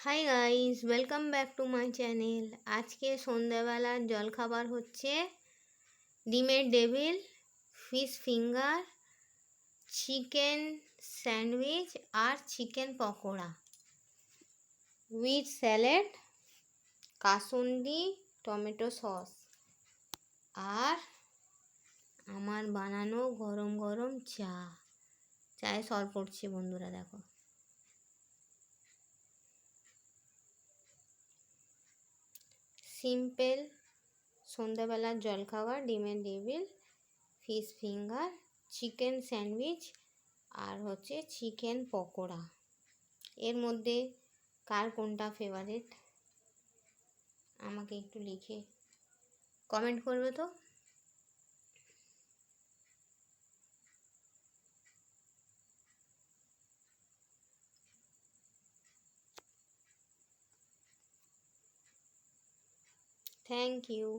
High guys, welcome back to my channel. আজকে সন্ধ্যাবেলার জলখাবার হচ্ছে ডিমের devil, fish finger, chicken sandwich আর চিকেন পকোড়া উইথ স্যালাড, কাসুন্দি, টমেটো সস আর আমার বানানো গরম গরম চা। চায়ে সর পড়ছে বন্ধুরা, দেখো। সিম্পল সন্ধ্যাবেলার জলখাবার ডিমের devil, fish finger, chicken sandwich আর হচ্ছে চিকেন পকোড়া। এর মধ্যে কার কোনটা ফেভারিট আমাকে একটু লিখে কমেন্ট করবে তো। Thank you.